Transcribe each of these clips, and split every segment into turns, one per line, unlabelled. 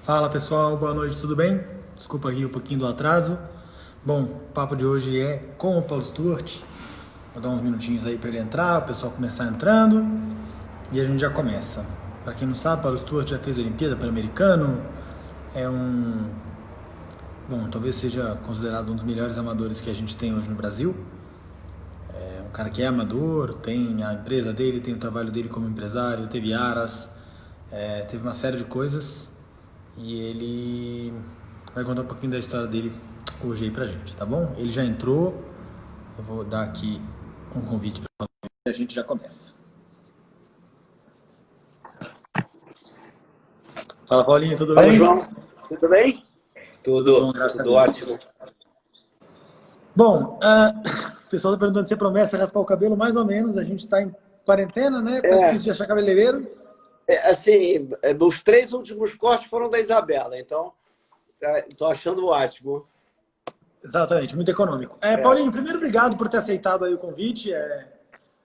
Fala pessoal, boa noite, tudo bem? Desculpa aqui um pouquinho do atraso. Bom, o papo de hoje é com o Paulo Stuart. Vou dar uns minutinhos aí para ele entrar, o pessoal começar entrando e a gente já começa. Para quem não sabe, Paulo Stuart já fez a Olimpíada Pan-Americano, é bom, talvez seja considerado um dos melhores amadores que a gente tem hoje no Brasil. É um cara que é amador, tem a empresa dele, tem o trabalho dele como empresário, teve aras, teve uma série de coisas. E ele vai contar um pouquinho da história dele hoje aí pra gente, tá bom? Ele já entrou, eu vou dar aqui um convite para a gente já começa. Fala, Paulinho, tudo
Fala,
bem?
João. Tudo bem?
Tudo
Tudo,
bom, graças a
tudo
Deus.
ótimo.
Bom, o pessoal tá perguntando se promessa raspar o cabelo, mais ou menos, a gente tá em quarentena, né? Tá
É,
difícil de achar cabeleireiro.
assim, os três últimos cortes foram da Isabela, então estou achando ótimo.
Exatamente, muito econômico.
É,
Paulinho, primeiro, obrigado por ter aceitado aí o convite.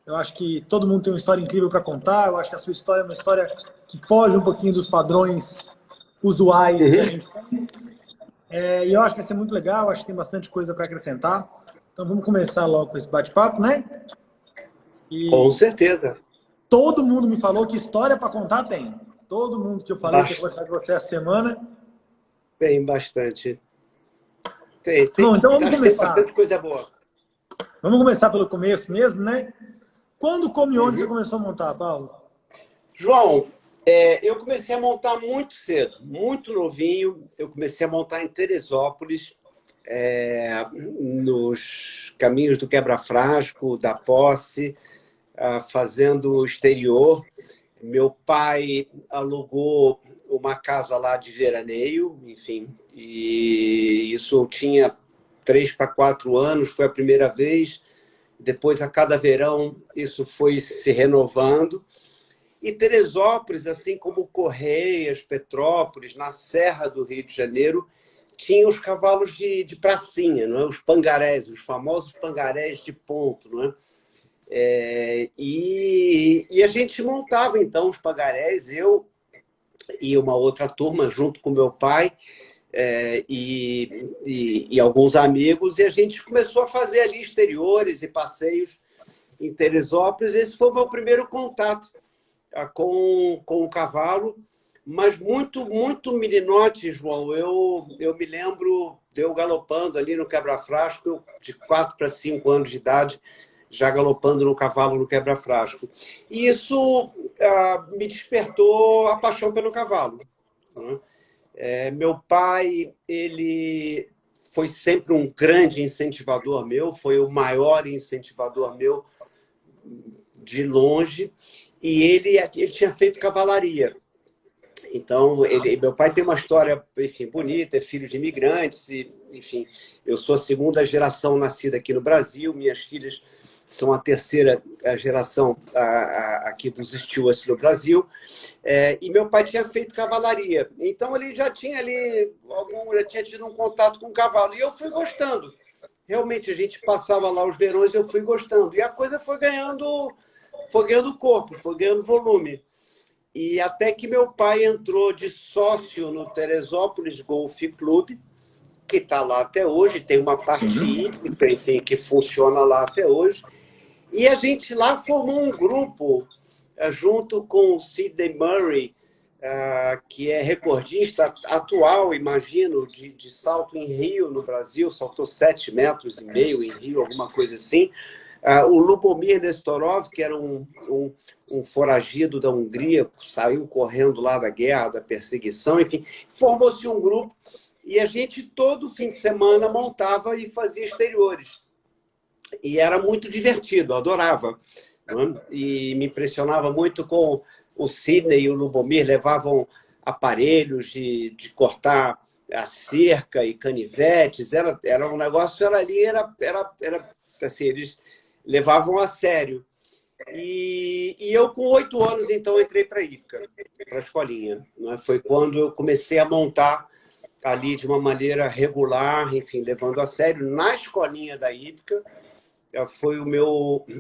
Eu acho que todo mundo tem uma história incrível para contar. Eu acho que a sua história é uma história que foge um pouquinho dos padrões usuais que a
uhum,
gente tem. E eu acho que vai ser muito legal. Eu acho que tem bastante coisa para acrescentar. Então vamos começar logo com esse bate-papo, né?
com
E
certeza.
todo mundo me falou que história para contar tem. Todo mundo que eu falei que ia
Bas-
conversar com você essa semana.
Tem bastante. Tem,
Bom,
tem,
então vamos
acho que tem
começar.
bastante coisa boa.
Vamos começar pelo começo mesmo, né? Quando, como e onde você
Uhum.
começou a montar, Paulo?
João, eu comecei a montar muito cedo, muito novinho. Eu comecei a montar em Teresópolis, nos caminhos do Quebra-Frasco, da Posse, fazendo o exterior. Meu pai alugou uma casa lá de veraneio, enfim, e isso eu tinha 3 para 4 anos, foi a primeira vez. Depois, a cada verão, isso foi se renovando. E Teresópolis, assim como Correias, Petrópolis, na Serra do Rio de Janeiro, tinha os cavalos de pracinha, não é? Os pangarés, os famosos pangarés de ponto, não é? E a gente montava, então, os pagarés, eu e uma outra turma, junto com meu pai e alguns amigos, e a gente começou a fazer ali exteriores e passeios em Teresópolis. Esse foi o meu primeiro contato com o cavalo, mas muito, muito meninote, João. Eu me lembro de eu galopando ali no quebra-frasco, de 4 para 5 anos de idade, já galopando no cavalo no quebra-frasco. E isso me despertou a paixão pelo cavalo, né? Meu pai, ele foi sempre um grande incentivador meu, foi o maior incentivador meu de longe, e ele tinha feito cavalaria. Então, meu pai tem uma história, enfim, bonita, é filho de imigrantes, e, enfim, eu sou a segunda geração nascida aqui no Brasil, minhas filhas são a terceira geração aqui dos Stuarts no Brasil, e meu pai tinha feito cavalaria. Então, ele já tinha ali, já tinha tido um contato com o cavalo, e eu fui gostando. Realmente, a gente passava lá os verões, eu fui gostando. E a coisa foi ganhando corpo, foi ganhando volume. E até que meu pai entrou de sócio no Teresópolis Golf Club, que está lá até hoje, tem uma parte hípica, enfim, que funciona lá até hoje. E a gente lá formou um grupo, junto com o Sidney Murray, que é recordista atual, imagino, de salto em Rio, no Brasil, saltou 7,5 metros em Rio, alguma coisa assim. O Lubomir Nestorov, que era um foragido da Hungria, saiu correndo lá da guerra, da perseguição, enfim, formou-se um grupo e a gente todo fim de semana montava e fazia exteriores. E era muito divertido, eu adorava, né? E me impressionava muito com o Sidney e o Lubomir, levavam aparelhos de cortar a cerca e canivetes, era um negócio, era assim, eles levavam a sério. E eu, com 8 anos, então, entrei para a hípica, para a escolinha, né? Foi quando eu comecei a montar ali de uma maneira regular, enfim, levando a sério, na escolinha da hípica. foi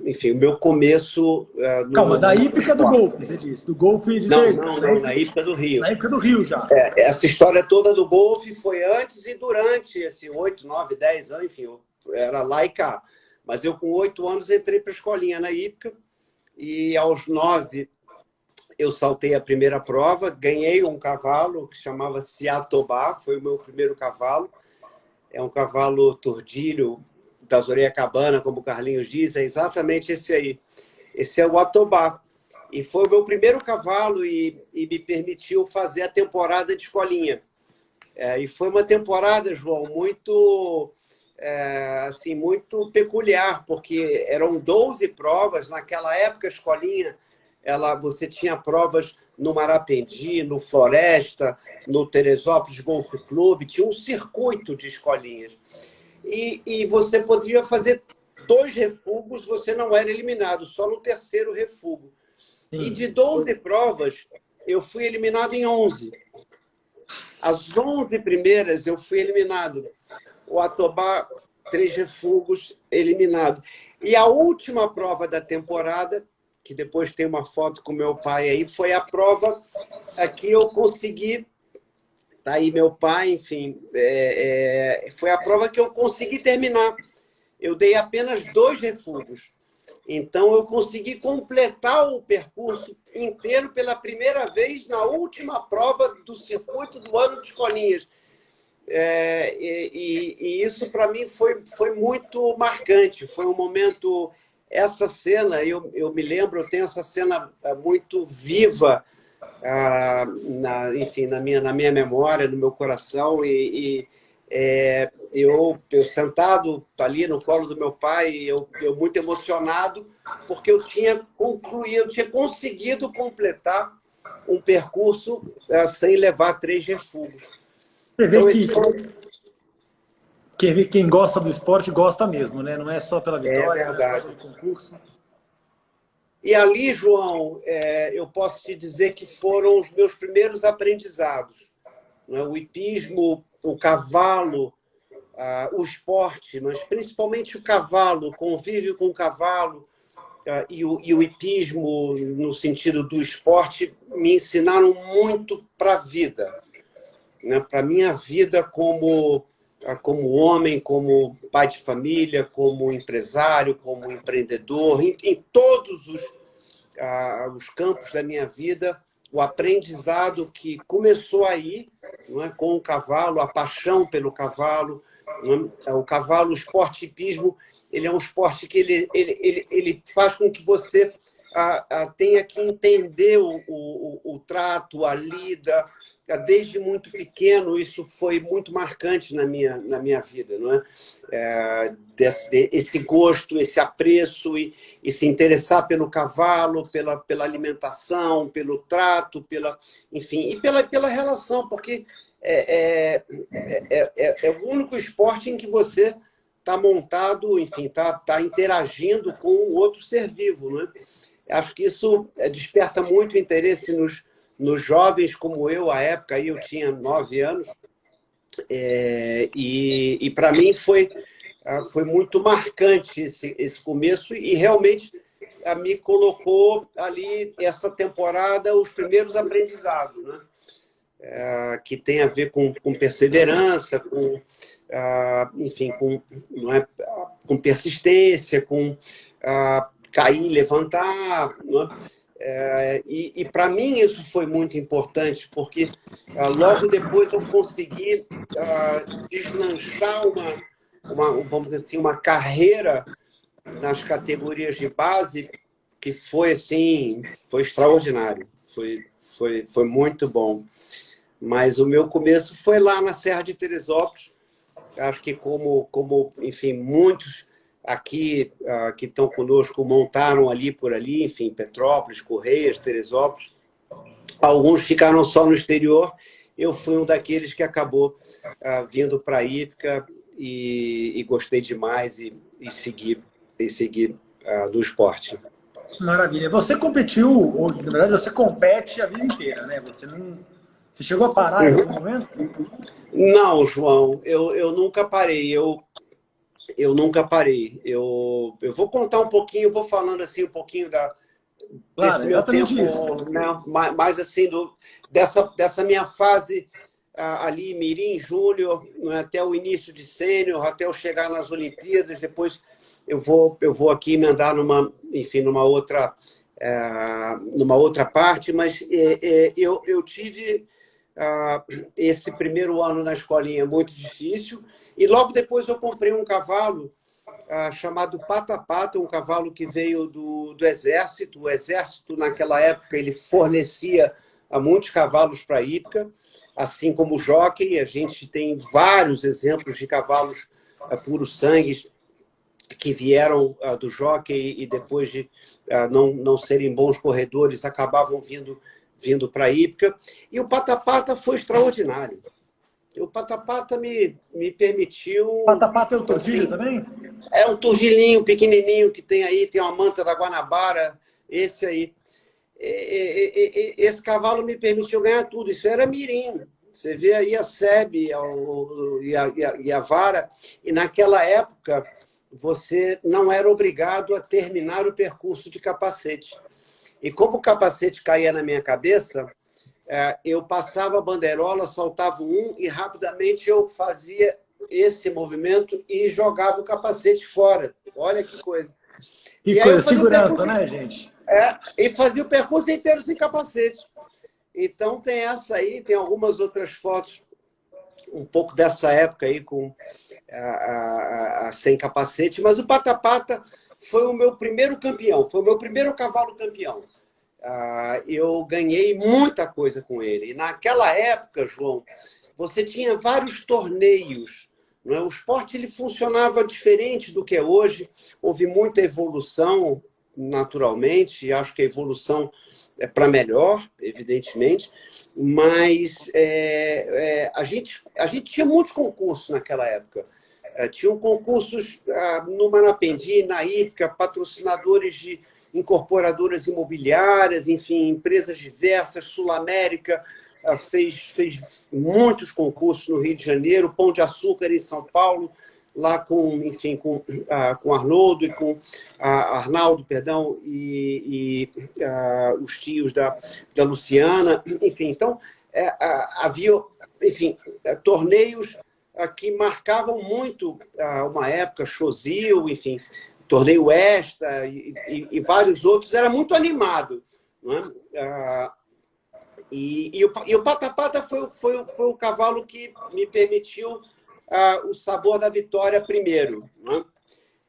enfim, o meu começo
Calma, da hípica do
esporte.
golfe, você disse. Do golfe de
Não,
três.
não, na hípica do Rio.
Na hípica do Rio já.
Essa história toda do golfe foi antes e durante esse 8, 9, 10 anos, enfim, era lá e cá. Mas eu, com 8 anos, entrei para a escolinha na hípica e aos 9 eu saltei a primeira prova, ganhei um cavalo que chamava Ciatobá, foi o meu primeiro cavalo. É um cavalo tordilho da Sorocabana, como o Carlinhos diz, é exatamente esse aí. Esse é o Atobá. E foi o meu primeiro cavalo e me permitiu fazer a temporada de escolinha. E foi uma temporada, João, muito, assim, muito peculiar, porque eram 12 provas. Naquela época, a escolinha, você tinha provas no Marapendi, no Floresta, no Teresópolis Golf Club, tinha um circuito de escolinhas. E você poderia fazer 2 refugos, você não era eliminado, só no terceiro refugo. Sim. E de 12 provas, eu fui eliminado em 11. As 11 primeiras, eu fui eliminado. O Atobá, 3 refugos, eliminado. E a última prova da temporada, que depois tem uma foto com meu pai aí, foi a prova que eu consegui. Tá aí meu pai, enfim, foi a prova que eu consegui terminar. Eu dei apenas 2 refugos. Então, eu consegui completar o percurso inteiro pela primeira vez na última prova do circuito do ano de escolinhas. E isso, para mim, foi muito marcante. Foi um momento... Essa cena, eu me lembro, eu tenho essa cena muito viva, enfim, na minha memória, no meu coração. Eu sentado ali no colo do meu pai, eu muito emocionado, porque eu tinha conseguido completar um percurso sem levar 3 refugos.
Você vê que quem gosta do esporte gosta mesmo, né? Não é só pela vitória, não é só pelo concurso.
E ali, João, eu posso te dizer que foram os meus primeiros aprendizados. O hipismo, o cavalo, o esporte, mas principalmente o cavalo, o convívio com o cavalo e o hipismo, no sentido do esporte, me ensinaram muito para a vida, né? Para a minha vida como homem, como pai de família, como empresário, como empreendedor, em todos os campos da minha vida, o aprendizado que começou aí, não é, com o cavalo, a paixão pelo cavalo. O cavalo, o esporte hipismo, ele é um esporte que ele faz com que você tenha que entender o trato, a lida. Desde muito pequeno, isso foi muito marcante na minha vida, não é? Esse gosto, esse apreço e se interessar pelo cavalo, pela alimentação, pelo trato, enfim, e pela relação, porque é o único esporte em que você está montado, enfim, está interagindo com o outro ser vivo, não é? Acho que isso desperta muito interesse nos jovens como eu, à época, aí eu tinha 9 anos, e para mim foi muito marcante esse começo, e realmente me colocou ali, essa temporada, os primeiros aprendizados, né? Que tem a ver com perseverança, enfim, não é, com persistência, com cair e levantar, não é? E para mim isso foi muito importante, porque logo depois eu consegui deslanchar vamos dizer assim, uma carreira nas categorias de base que foi assim, foi extraordinário, foi muito bom. Mas o meu começo foi lá na Serra de Teresópolis. Acho que como enfim, muitos aqui que estão conosco montaram por ali, enfim, Petrópolis, Correias, Teresópolis. Alguns ficaram só no exterior. Eu fui um daqueles que acabou vindo para a hípica e gostei demais e segui do esporte.
Maravilha. Você competiu, ou na verdade você compete a vida inteira, né? Você chegou a parar em algum momento?
Não, João, eu nunca parei. eu nunca parei. Eu vou contar um pouquinho, vou falando assim um pouquinho
Claro,
desse meu
exatamente
tempo,
isso.
né? Mais assim, dessa minha fase ali, Mirim, Júnior, né, até o início de sênior, até eu chegar nas Olimpíadas. Depois eu vou aqui emendar enfim, numa outra parte, mas eu tive esse primeiro ano na escolinha muito difícil, e logo depois eu comprei um cavalo chamado Pata Pata, um cavalo que veio do Exército. O Exército, naquela época, ele fornecia muitos cavalos para a hípica, assim como o Jockey. A gente tem vários exemplos de cavalos puros sangues que vieram do Jockey e depois de não serem bons corredores, acabavam vindo para a hípica. E o Pata Pata foi extraordinário. O Pata Pata me permitiu...
Pata-pata é o Tordilho
assim,
também?
é um turgilinho pequenininho que tem aí, tem uma manta da Guanabara, esse aí. Esse cavalo me permitiu ganhar tudo. Isso era mirim. Você vê aí a sebe e a vara, e naquela época você não era obrigado a terminar o percurso de capacete. E como o capacete caía na minha cabeça, eu passava a bandeirola, soltava um e rapidamente eu fazia esse movimento e jogava o capacete fora. Olha que coisa.
Que
E aí eu
coisa,
fazia o
segurança,
percurso,
né, gente?
e fazia o percurso inteiro sem capacete. Então tem essa aí, tem algumas outras fotos um pouco dessa época aí com sem capacete, mas o Pata Pata foi o meu primeiro campeão, foi o meu primeiro cavalo campeão. Eu ganhei muita coisa com ele. E naquela época, João, você tinha vários torneios. Não é? O esporte ele funcionava diferente do que é hoje. Houve muita evolução, naturalmente. Acho que a evolução é para melhor, evidentemente. Mas a gente tinha muitos concursos naquela época. Tinham concursos no Manapendi, na Hípica, patrocinadores de incorporadoras imobiliárias, enfim, empresas diversas. Sul América fez muitos concursos no Rio de Janeiro, Pão de Açúcar em São Paulo, lá enfim, com Arnoldo e com Arnaldo, perdão, e os tios da Luciana, enfim. Então, havia, enfim, torneios que marcavam muito uma época, Chozil, enfim, torneio Esta e vários outros. Era muito animado, não é? E o Pata Pata foi o cavalo que me permitiu o sabor da vitória primeiro, não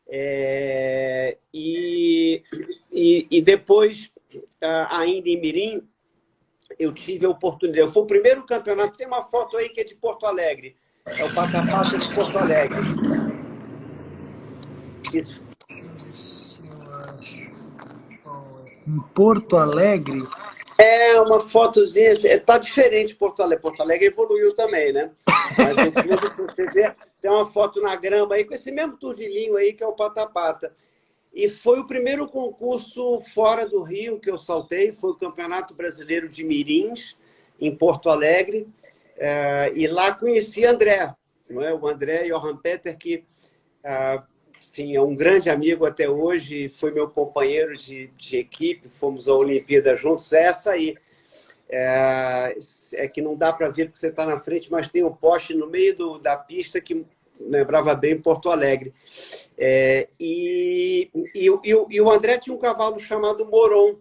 é? E depois, ainda em Mirim, eu tive a oportunidade. Foi o primeiro campeonato. Tem uma foto aí que é de Porto Alegre. É o Pata Pata de Porto Alegre. Isso.
Em Porto Alegre?
É uma fotozinha. Está diferente Porto Alegre. Porto Alegre evoluiu também, né? Mas o clube, se você ver, tem uma foto na grama aí com esse mesmo turdilinho aí que é o Pata Pata. E foi o primeiro concurso fora do Rio que eu saltei. Foi o Campeonato Brasileiro de Mirins, em Porto Alegre. E lá conheci André, não é? O André Johan Peter, que enfim, é um grande amigo até hoje, foi meu companheiro de equipe, fomos à Olimpíada juntos. Essa aí que não dá para ver porque você está na frente, mas tem um poste no meio da pista que lembrava bem Porto Alegre. E o André tinha um cavalo chamado Moron.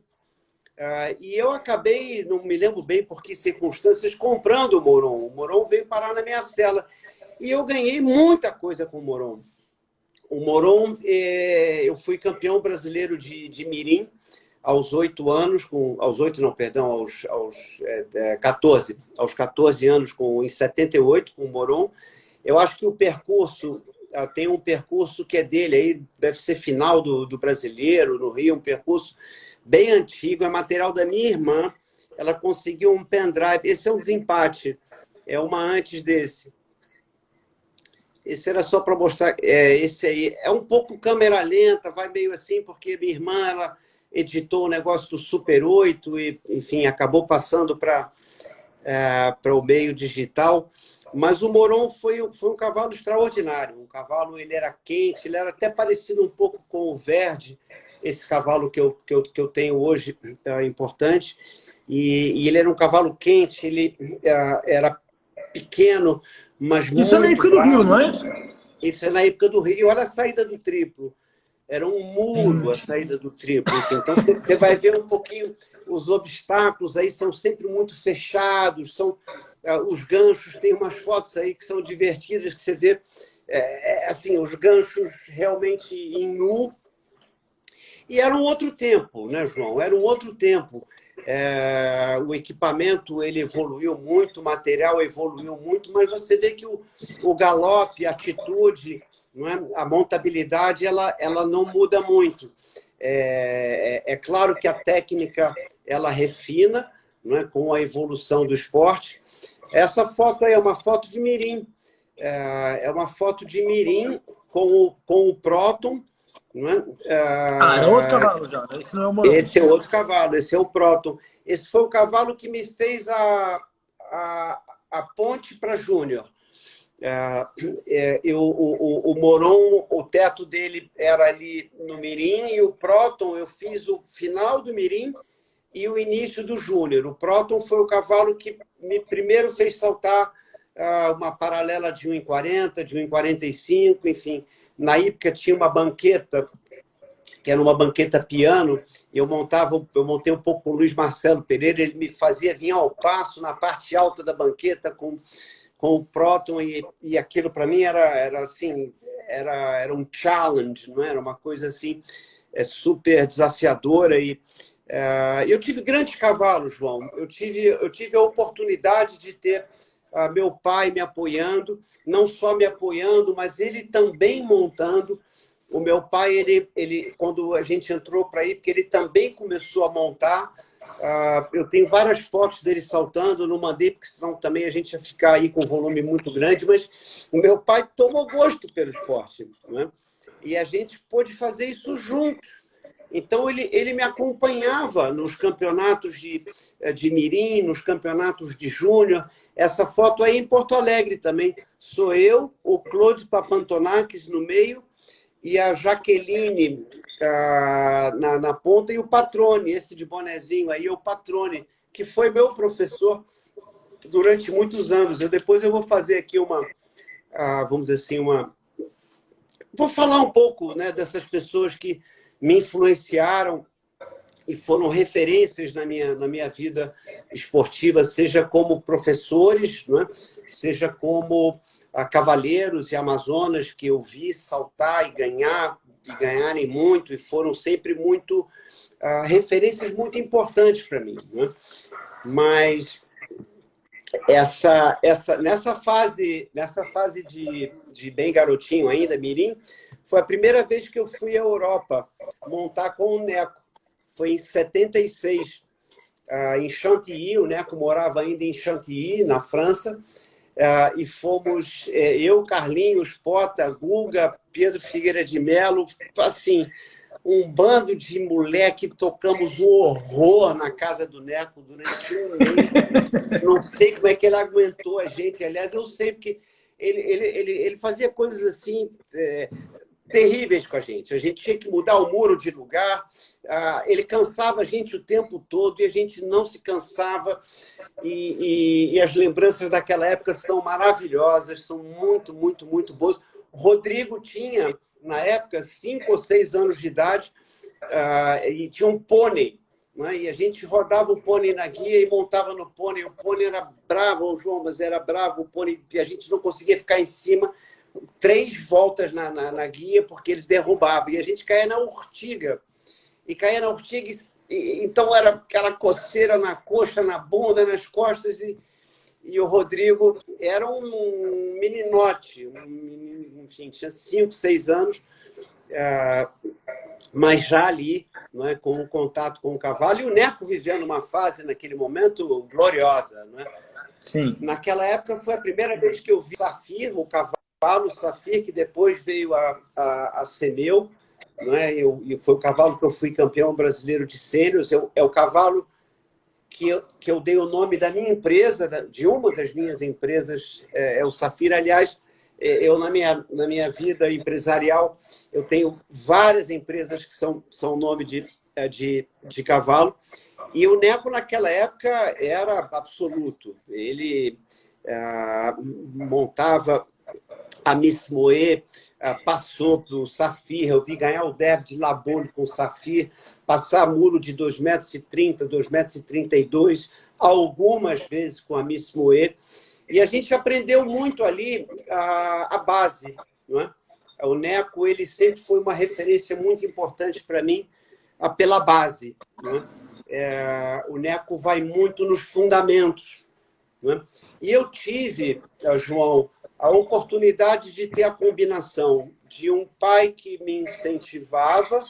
E eu acabei, não me lembro bem por que circunstâncias, comprando o Moron. O Moron veio parar na minha cela. E eu ganhei muita coisa com o Moron. O Moron, eu fui campeão brasileiro de Mirim aos 8 anos, aos 8 não, perdão, aos 14. Aos 14 anos, em 78, com o Moron. Eu acho que o percurso, tem um percurso que é dele, aí deve ser final do Brasileiro, no Rio, um percurso bem antigo, é material da minha irmã. Ela conseguiu um pendrive. Esse é um desempate, é uma antes desse. Esse era só para mostrar. Esse aí é um pouco câmera lenta, vai meio assim, porque minha irmã ela editou o negócio do Super 8 e, enfim, acabou passando para para o meio digital. Mas o Moron foi um cavalo extraordinário. Um cavalo, ele era quente, ele era até parecido um pouco com o Verde, esse cavalo que eu tenho hoje, importante. E ele era um cavalo quente, ele era pequeno, mas
Isso é na
muito
época do Rio,
bravo.
não é?
Isso é na época do Rio. Olha a saída do triplo. Era um muro a saída do triplo. Então, você vai ver um pouquinho os obstáculos aí são sempre muito fechados, os ganchos, tem umas fotos aí que são divertidas, que você vê assim, os ganchos realmente em nu. E era um outro tempo, né, João? Era um outro tempo. O equipamento ele evoluiu muito, o material evoluiu muito, mas você vê que o galope, a atitude, não é? A montabilidade, ela não muda muito. É claro que a técnica ela refina, não é? Com a evolução do esporte. Essa foto aí é uma foto de mirim. É uma foto de mirim com o Proton. Não é?
Era outro cavalo já, né? Esse não é o Moron.
Esse é outro cavalo, esse é o Proton. Esse foi o cavalo que me fez a ponte para Júnior. O Moron, o teto dele era ali no Mirim, e o Proton eu fiz o final do Mirim e o início do Júnior. O Proton foi o cavalo que me primeiro fez saltar uma paralela de 1,40, de 1,45, enfim. Na época tinha uma banqueta, que era uma banqueta piano, e eu montei um pouco com o Luiz Marcelo Pereira, ele me fazia vir ao passo na parte alta da banqueta com o Proton, e aquilo para mim era assim, era um challenge, não era uma coisa assim super desafiadora. E eu tive grandes cavalos, João. Eu tive a oportunidade de ter meu pai me apoiando, não só me apoiando, mas ele também montando. O meu pai, ele quando a gente entrou para ir, porque ele também começou a montar. Eu tenho várias fotos dele saltando, não mandei, porque senão também a gente ia ficar aí com um volume muito grande, mas o meu pai tomou gosto pelo esporte, né? E a gente pôde fazer isso juntos. Então, ele me acompanhava nos campeonatos de mirim, nos campeonatos de júnior. Essa foto aí em Porto Alegre também. Sou eu, o Claude Papantonakis no meio, e a Jaqueline na ponta, e o Patrone, esse de bonezinho aí, o Patrone, que foi meu professor durante muitos anos. Depois eu vou fazer aqui vamos dizer assim, vou falar um pouco, né, dessas pessoas que me influenciaram e foram referências na minha vida esportiva, seja como professores, né? Seja como cavaleiros e amazonas que eu vi saltar e ganharem muito, e foram sempre muito referências muito importantes para mim, né? Mas nessa fase de bem garotinho ainda, mirim, foi a primeira vez que eu fui à Europa montar com o Neco. Foi em 76, em Chantilly. O Neco morava ainda em Chantilly, na França, e fomos eu, Carlinhos, Pota, Guga, Pedro Figueira de Melo, assim, um bando de moleque, tocamos um horror na casa do Neco durante um mês. Não sei como é que ele aguentou a gente. Aliás, eu sei, porque ele fazia coisas assim terríveis com a gente. A gente tinha que mudar o muro de lugar. Ele cansava a gente o tempo todo e a gente não se cansava. E as lembranças daquela época são maravilhosas, são muito, muito, muito boas. O Rodrigo tinha, na época, 5 ou 6 anos de idade, e tinha um pônei, né? E a gente rodava o pônei na guia e montava no pônei. O pônei era bravo, João, mas era bravo. O pônei, a gente não conseguia ficar em cima 3 voltas na guia, porque ele derrubava. E a gente caía na urtiga. Então era aquela coceira na coxa, na bunda, nas costas. E o Rodrigo era um meninote, enfim, tinha 5, 6 anos, mas já ali, não é, com o contato com o cavalo. E o Neco vivendo uma fase, naquele momento, gloriosa. Não é?
Sim.
Naquela época foi a primeira vez que eu vi o Safir, o cavalo Safir, que depois veio a ser meu. Não é? E foi o cavalo que eu fui campeão brasileiro de sêniors. É o cavalo que eu dei o nome da minha empresa, de uma das minhas empresas, é o Safira. Aliás, eu, na minha vida empresarial, eu tenho várias empresas que são nome de cavalo. E o Neco, naquela época, era absoluto. Ele montava a Miss Moe, passou para o Safir. Eu vi ganhar o derby de Labone com o Safir, passar muro de 2,30 m, 2,32 m, algumas vezes com a Miss Moe. E a gente aprendeu muito ali a base. Não é? O Neco, ele sempre foi uma referência muito importante para mim pela base. Não é? O Neco vai muito nos fundamentos. Não é? E eu tive, João, a oportunidade de ter a combinação de um pai que me incentivava,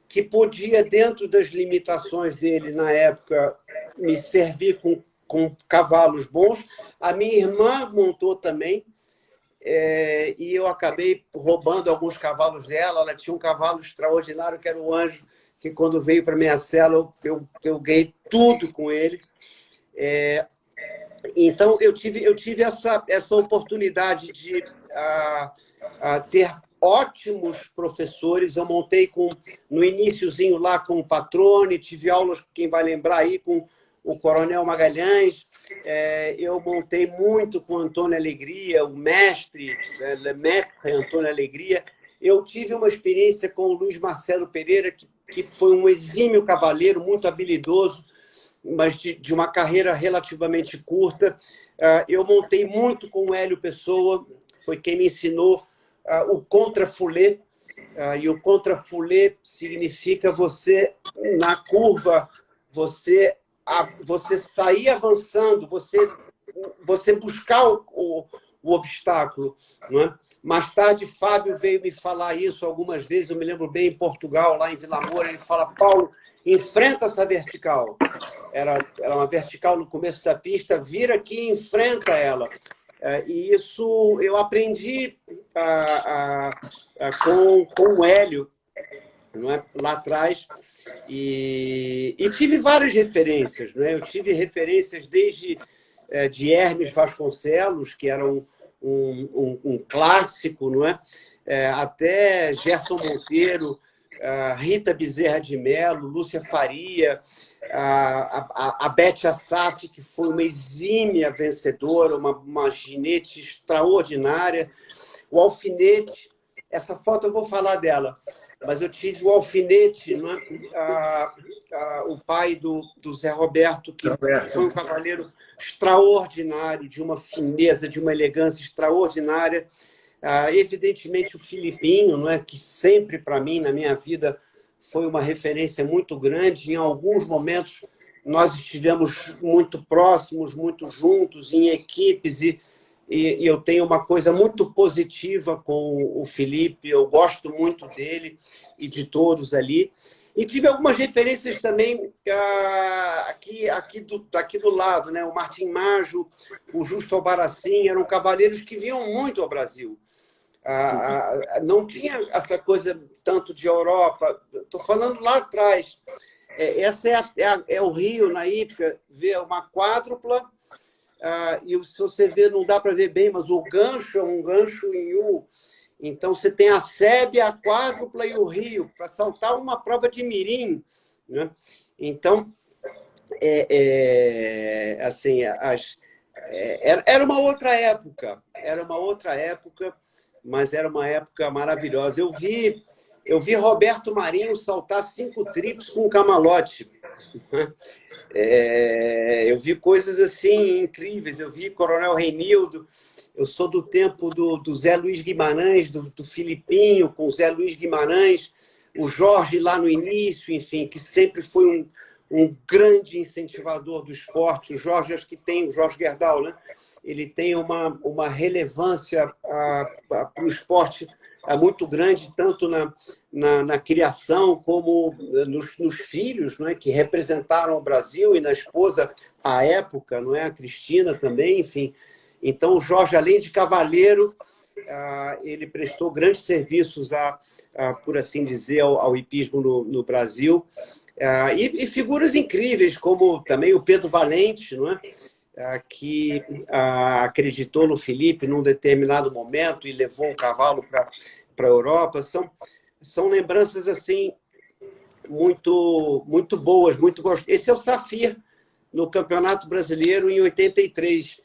que podia, dentro das limitações dele na época, me servir com cavalos bons. A minha irmã montou também, e eu acabei roubando alguns cavalos dela. Ela tinha um cavalo extraordinário, que era o Anjo, que quando veio para minha cela, eu ganhei tudo com ele. Então, eu tive essa oportunidade de ter ótimos professores. Eu montei no iniciozinho lá com o Patrone, tive aulas, quem vai lembrar aí, com o Coronel Magalhães. Eu montei muito com o Antônio Alegria, o mestre, Le Maître Antônio Alegria. Eu tive uma experiência com o Luiz Marcelo Pereira, que foi um exímio cavaleiro, muito habilidoso, mas de uma carreira relativamente curta. Eu montei muito com o Hélio Pessoa, foi quem me ensinou o contrafoulé. E o contrafoulé significa você, na curva, você sair avançando, você buscar o obstáculo. Não é? Mais tarde, Fábio veio me falar isso algumas vezes. Eu me lembro bem, em Portugal, lá em Vila Moura, ele fala: Paulo, enfrenta essa vertical. Era uma vertical no começo da pista, vira aqui e enfrenta ela. E isso eu aprendi com o Hélio, não é? Lá atrás. E tive várias referências. Não é? Eu tive referências desde de Hermes Vasconcelos, que era um clássico, não é? Até Gerson Monteiro, Rita Bezerra de Mello, Lúcia Faria, a Beth Assaf, que foi uma exímia vencedora, uma ginete extraordinária. O Alfinete, essa foto eu vou falar dela, mas eu tive o Alfinete, não é? O pai do Zé Roberto, que foi um cavaleiro extraordinário, de uma fineza, de uma elegância extraordinária. Evidentemente, o Filipinho, não é? Que sempre, para mim, na minha vida, foi uma referência muito grande. Em alguns momentos, nós estivemos muito próximos, muito juntos, em equipes, e eu tenho uma coisa muito positiva com o Felipe. Eu gosto muito dele e de todos ali. E tive algumas referências também aqui do lado, né? O Martim Maggio, o Justo Albarracín, eram cavaleiros que vinham muito ao Brasil. Não tinha essa coisa tanto de Europa. Estou falando lá atrás. Essa é o Rio, na hípica, vê uma quádrupla, e se você ver, não dá para ver bem, mas o gancho é um gancho em U. Então, você tem a sébia, a quádrupla e o Rio, para saltar uma prova de mirim. Né? Então, assim, era uma outra época. Era uma outra época, mas era uma época maravilhosa. Eu vi Roberto Marinho saltar 5 trips com camalote. Eu vi coisas assim incríveis. Eu vi Coronel Reinildo. Eu sou do tempo do Zé Luiz Guimarães, do Filipinho, com o Zé Luiz Guimarães, o Jorge lá no início, enfim, que sempre foi um grande incentivador do esporte. O Jorge, acho que tem, o Jorge Gerdau, né? Ele tem uma relevância para o esporte muito grande, tanto na criação como nos filhos, não é? Que representaram o Brasil, e na esposa à época, não é? A Cristina também, enfim. Então, o Jorge, além de cavaleiro, ele prestou grandes serviços, por assim dizer, ao hipismo no Brasil. E figuras incríveis, como também o Pedro Valente, não é? Que acreditou no Felipe num determinado momento e levou o cavalo para a Europa. São lembranças assim muito, muito boas, muito gostosas. Esse é o Safir, no Campeonato Brasileiro, em 83.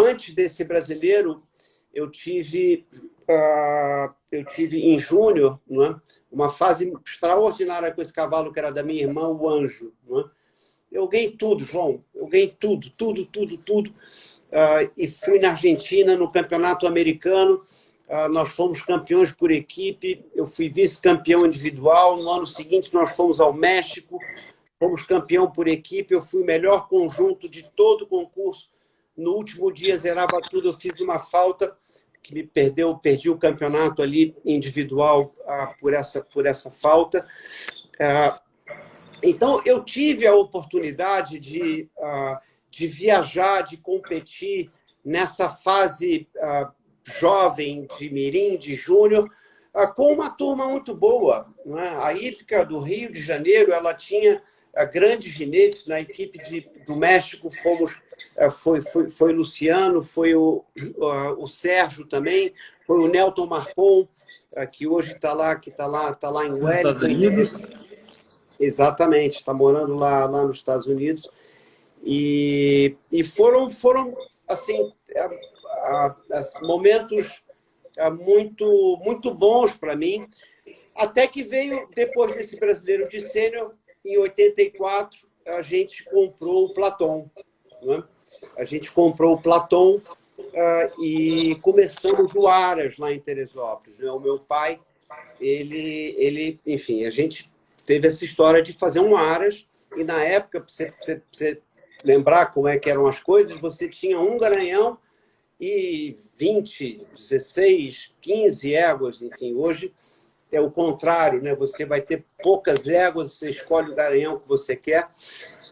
Antes desse brasileiro, eu tive em junho, não é? Uma fase extraordinária com esse cavalo que era da minha irmã, o Anjo. Não é? Eu ganhei tudo, João. Eu ganhei tudo. E fui na Argentina, no Campeonato Americano. Nós fomos campeões por equipe. Eu fui vice-campeão individual. No ano seguinte, nós fomos ao México. Fomos campeão por equipe. Eu fui o melhor conjunto de todo o concurso. No último dia, zerava tudo. Eu fiz uma falta que me perdi o campeonato ali individual por essa falta. Então, eu tive a oportunidade de viajar, de competir nessa fase jovem, de mirim, de júnior, com uma turma muito boa. Né? A Hípica do Rio de Janeiro, ela tinha grandes ginetes. Na equipe do México foi Luciano, foi o Sérgio também, foi o Nelton Marcon, que hoje está lá em
Nos Estados Unidos.
Exatamente, está morando lá nos Estados Unidos. E foram assim, momentos muito, muito bons para mim, até que veio, depois desse brasileiro de sênior, em 84, a gente comprou o Platon. Né? A gente comprou o Platon e começamos o Aras lá em Teresópolis. Né? O meu pai, enfim, a gente teve essa história de fazer um Aras, e na época, para você lembrar como é que eram as coisas, você tinha um garanhão e 20, 16, 15 éguas, enfim. Hoje é o contrário, né? Você vai ter poucas éguas, você escolhe o garanhão que você quer,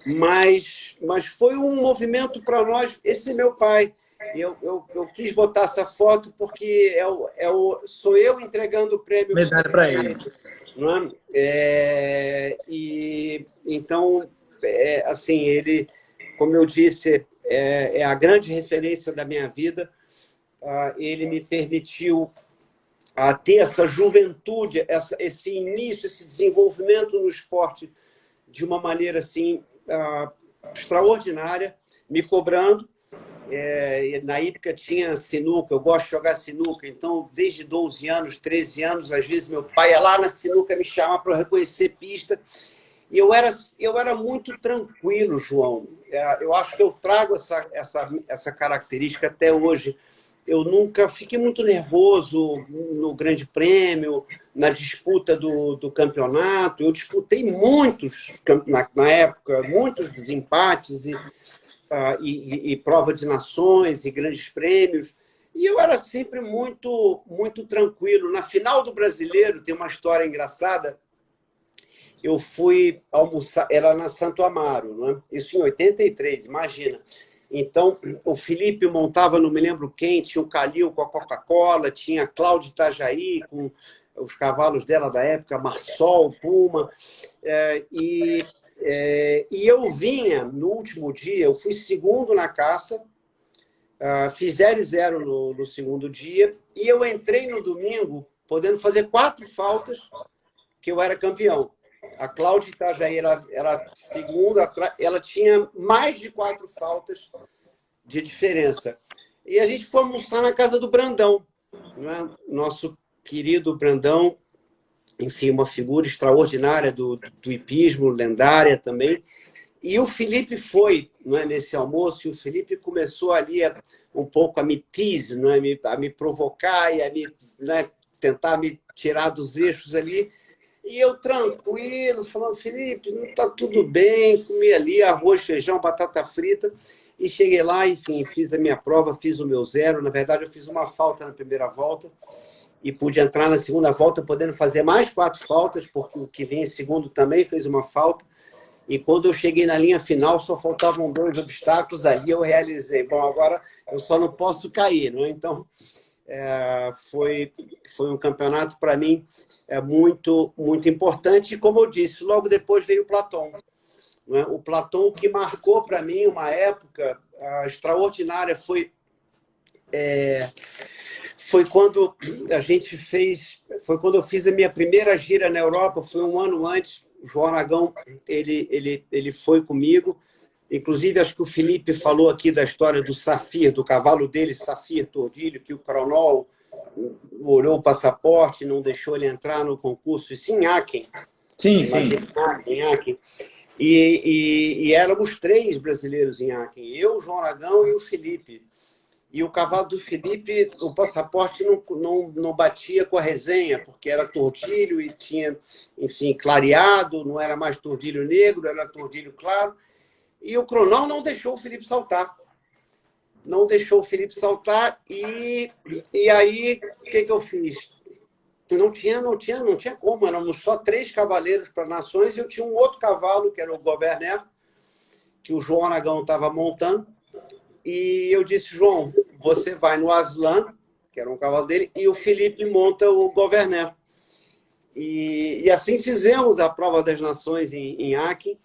mas foi um movimento para nós. Esse é meu pai. Eu quis botar essa foto porque sou eu entregando o prêmio.
Medalha para ele.
Não é? Então, assim, ele, como eu disse, é a grande referência da minha vida. Ele me permitiu ter essa juventude, esse início, esse desenvolvimento no esporte de uma maneira assim extraordinária, me cobrando. Na hípica tinha sinuca, eu gosto de jogar sinuca, então desde 12 anos, 13 anos, às vezes meu pai ia lá na sinuca me chamar para reconhecer pista, e eu era muito tranquilo, João. Eu acho que eu trago essa característica até hoje. Eu nunca fiquei muito nervoso no Grande Prêmio, na disputa do campeonato. Eu disputei muitos, na época, muitos desempates e prova de nações e grandes prêmios. E eu era sempre muito, muito tranquilo. Na final do Brasileiro, tem uma história engraçada. Eu fui almoçar, era na Santo Amaro, né? Isso em 83, imagina. Então, o Felipe montava, não me lembro quem, tinha o Calil com a Coca-Cola, tinha a Cláudia Itajaí com os cavalos dela da época, Marsol, Puma. E eu vinha, no último dia, eu fui segundo na caça, fiz 0-0 no segundo dia, e eu entrei no domingo podendo fazer 4 faltas, que eu era campeão. A Cláudia Itajaí era segunda, ela tinha mais de 4 faltas de diferença. E a gente foi almoçar na casa do Brandão, né? Nosso querido Brandão, enfim, uma figura extraordinária do hipismo, lendária também. E o Felipe foi, não é, nesse almoço, e o Felipe começou ali um pouco a me tease, não é, a me provocar e tentar me tirar dos eixos ali. E eu tranquilo, falando, Felipe, não está tudo bem, comi ali arroz, feijão, batata frita, e cheguei lá, enfim, fiz a minha prova, fiz o meu 0. Na verdade, eu fiz uma falta na primeira volta e pude entrar na segunda volta podendo fazer mais 4 faltas, porque o que vinha em segundo também fez uma falta. E quando eu cheguei na linha final, só faltavam 2 obstáculos ali, eu realizei, bom, agora eu só não posso cair, não é? Então, foi um campeonato para mim muito, muito importante. E como eu disse, logo depois veio o Platão. Não é? O Platão que marcou para mim uma época extraordinária foi quando eu fiz a minha primeira gira na Europa, foi um ano antes. O João Aragão, ele foi comigo. Inclusive, acho que o Felipe falou aqui da história do Safir, do cavalo dele, Safir Tordilho, que o Cronol olhou o passaporte, não deixou ele entrar no concurso. Isso em Aachen.
Sim,
Imagina,
sim.
em Aachen. E éramos 3 brasileiros em Aachen. Eu, o João Aragão e o Felipe. E o cavalo do Felipe, o passaporte não batia com a resenha, porque era tordilho e tinha, enfim, clareado, não era mais tordilho negro, era tordilho claro. E o Cronão não deixou o Felipe saltar. Não deixou o Felipe saltar e aí o que eu fiz? Não tinha como, éramos só 3 cavaleiros para nações e eu tinha um outro cavalo, que era o Governer, que o João Aragão estava montando. E eu disse, João, você vai no Aslan, que era um cavalo dele, e o Felipe monta o Governer. E assim fizemos a Prova das Nações em Aachen.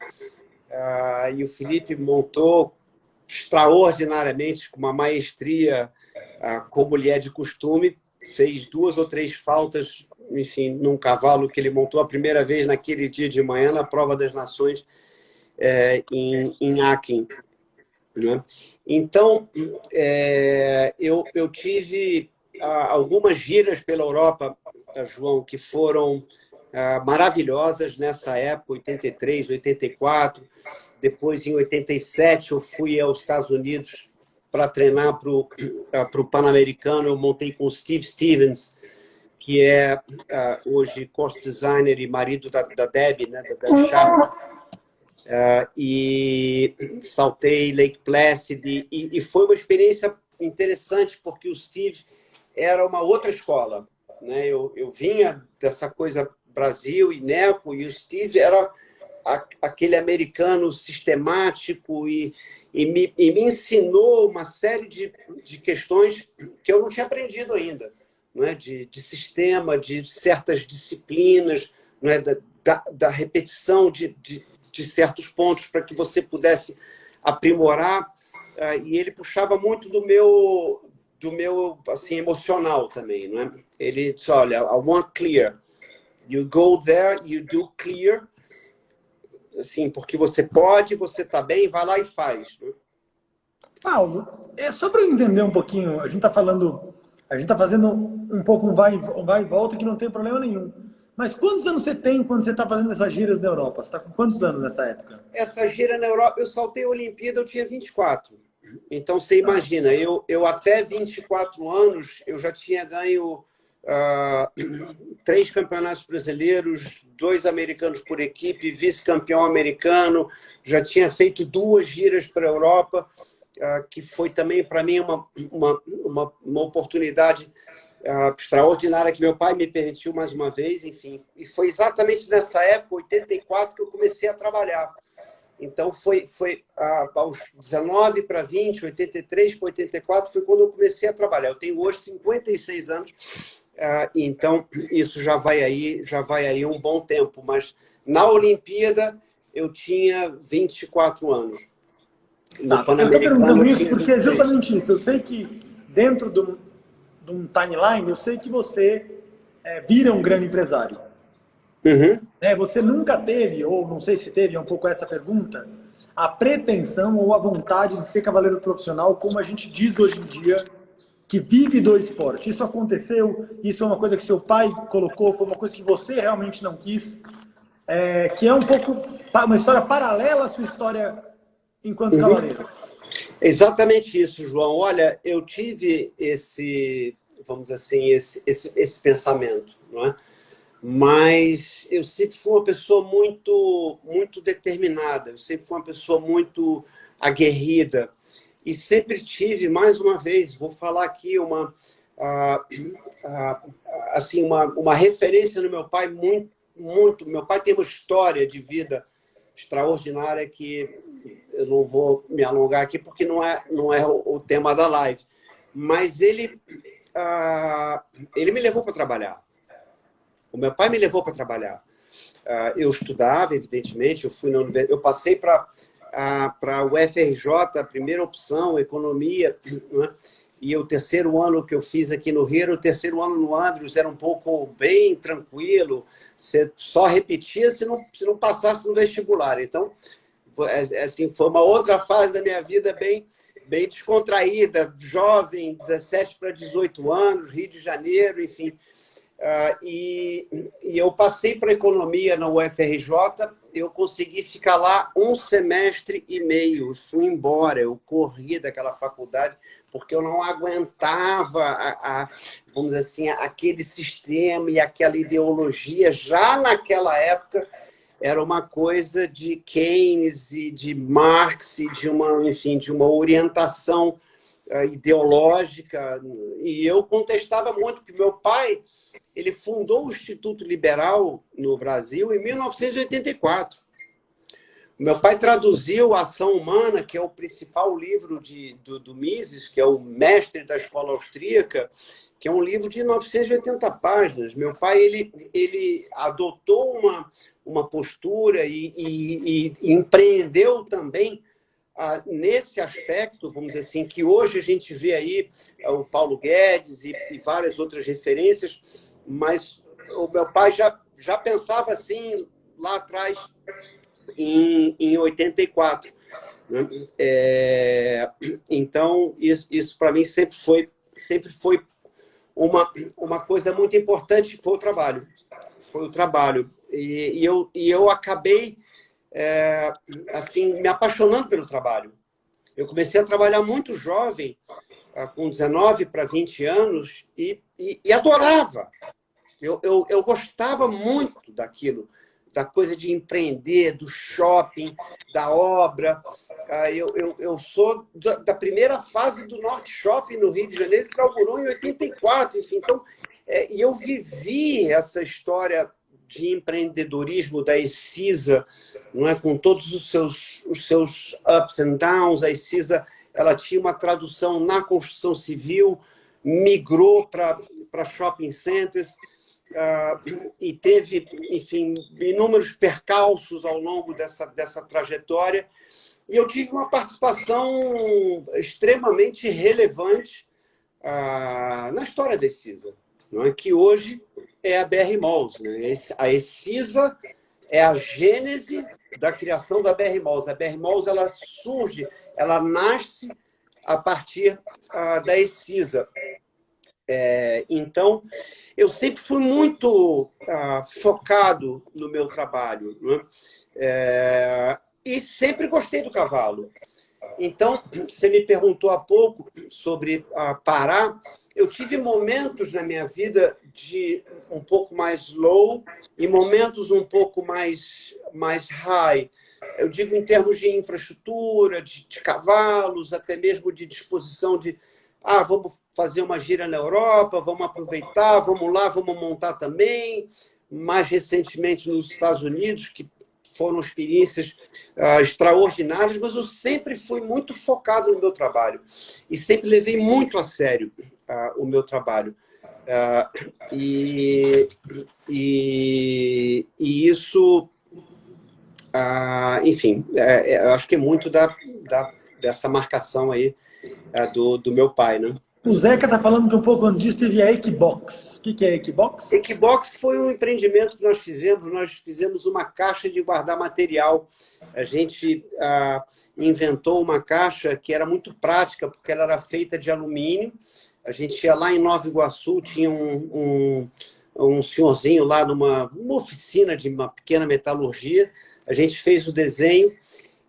E o Felipe montou extraordinariamente, com uma maestria como lhe é de costume. Fez 2 ou 3 faltas, enfim, num cavalo que ele montou a primeira vez naquele dia de manhã, na Prova das Nações em Aachen. Né? Então, eu tive algumas giras pela Europa, João, que foram maravilhosas nessa época, 83, 84. Depois, em 87, eu fui aos Estados Unidos para treinar para o Pan-Americano. Eu montei com o Steve Stevens, que é hoje cost designer e marido da Debbie, né, da Debbie Sharp. E saltei Lake Placid e foi uma experiência interessante porque o Steve era uma outra escola, né? Eu vinha dessa coisa Brasil e Neco e o Steve era aquele americano sistemático e me ensinou uma série de questões que eu não tinha aprendido ainda, não é? De sistema, de certas disciplinas, não é? Da repetição de certos pontos para que você pudesse aprimorar. E ele puxava muito do meu assim, emocional também. Não é? Ele disse, olha, I want clear. You go there, you do clear. Assim, porque você pode, você está bem, vai lá e faz. Não é?
Paulo, só para eu entender um pouquinho, a gente está fazendo um pouco um vai e volta que não tem problema nenhum. Mas quantos anos você tem quando você está fazendo essas giras na Europa? Você está com quantos anos nessa época?
Essa gira na Europa, eu saltei a Olimpíada, eu tinha 24. Então, você imagina, eu até 24 anos, eu já tinha ganho 3 campeonatos brasileiros, 2 americanos por equipe, vice-campeão americano, já tinha feito 2 giras para a Europa, que foi também, para mim, uma oportunidade extraordinária que meu pai me permitiu mais uma vez, enfim. E foi exatamente nessa época, 84, que eu comecei a trabalhar. Então, foi aos 19 para 20, 83 para 84, foi quando eu comecei a trabalhar. Eu tenho hoje 56 anos, então isso já vai aí um bom tempo. Mas na Olimpíada eu tinha 24 anos.
No eu estou perguntando isso porque é justamente isso. Eu sei que dentro de um timeline, eu sei que você vira um grande empresário.
Uhum.
Você nunca teve, ou não sei se teve, é um pouco essa pergunta, a pretensão ou a vontade de ser cavaleiro profissional, como a gente diz hoje em dia, que vive do esporte. Isso aconteceu? Isso é uma coisa que seu pai colocou? Foi uma coisa que você realmente não quis? Que é um pouco uma história paralela à sua história enquanto cavaleiro.
Exatamente isso, João. Olha, eu tive vamos dizer assim, esse pensamento, não é? Mas eu sempre fui uma pessoa muito, muito determinada, eu sempre fui uma pessoa muito aguerrida e sempre tive, mais uma vez, vou falar aqui uma referência no meu pai muito. Meu pai tem uma história de vida extraordinária que eu não vou me alongar aqui porque não é o tema da live. Mas ele me levou para trabalhar. O meu pai me levou para trabalhar. Eu estudava, evidentemente, eu passei para o FRJ, a primeira opção, economia, né? E o terceiro ano que eu fiz aqui no Rio, o terceiro ano no Andrews era um pouco bem tranquilo, você só repetia se não passasse no vestibular. Então, assim, foi uma outra fase da minha vida bem descontraída, jovem, 17 para 18 anos, Rio de Janeiro, enfim. E eu passei para economia na UFRJ, eu consegui ficar lá 1 semestre e meio, fui embora, eu corri daquela faculdade porque eu não aguentava, vamos dizer assim, aquele sistema e aquela ideologia. Já naquela época era uma coisa de Keynes e de Marx e de uma orientação ideológica, e eu contestava muito, porque meu pai ele fundou o Instituto Liberal no Brasil em 1984. Meu pai traduziu Ação Humana, que é o principal livro do Mises, que é o mestre da escola austríaca, que é um livro de 980 páginas. Meu pai ele adotou uma postura e empreendeu também nesse aspecto, vamos dizer assim, que hoje a gente vê aí o Paulo Guedes e várias outras referências, mas o meu pai já pensava assim lá atrás, em 84. Né? Então, isso para mim sempre foi uma coisa muito importante, foi o trabalho. Foi o trabalho. E eu acabei assim, me apaixonando pelo trabalho. Eu comecei a trabalhar muito jovem, com 19 para 20 anos, e adorava. Eu gostava muito daquilo, da coisa de empreender, do shopping, da obra. Eu sou da primeira fase do Norte Shopping, no Rio de Janeiro, que inaugurou em 84. Enfim, então, eu vivi essa história de empreendedorismo da Ecisa, não é, com todos os seus ups and downs. A Ecisa, ela tinha uma tradução na construção civil, migrou para shopping centers, e teve, enfim, inúmeros percalços ao longo dessa trajetória. E eu tive uma participação extremamente relevante na história da Ecisa, não é? Que hoje é a BR Malls. Né? A Ecisa é a gênese da criação da BR Malls. A BR Malls, ela surge, ela nasce a partir da Ecisa. Então, eu sempre fui muito focado no meu trabalho, né? E sempre gostei do cavalo. Então, você me perguntou há pouco sobre parar. Eu tive momentos na minha vida de um pouco mais low e momentos um pouco mais high. Eu digo em termos de infraestrutura, de cavalos, até mesmo de disposição de vamos fazer uma gira na Europa, vamos aproveitar, vamos lá, vamos montar também. Mais recentemente nos Estados Unidos, que foram experiências extraordinárias, mas eu sempre fui muito focado no meu trabalho e sempre levei muito a sério o meu trabalho. E isso, enfim, eu acho que é muito dessa marcação aí do meu pai, né?
O Zeca está falando que um pouco antes disso teve a Equibox. O que é a Equibox?
Equibox foi um empreendimento que nós fizemos. Nós fizemos uma caixa de guardar material. A gente inventou uma caixa que era muito prática, porque ela era feita de alumínio. A gente ia lá em Nova Iguaçu, tinha um senhorzinho lá numa oficina de uma pequena metalurgia. A gente fez o desenho.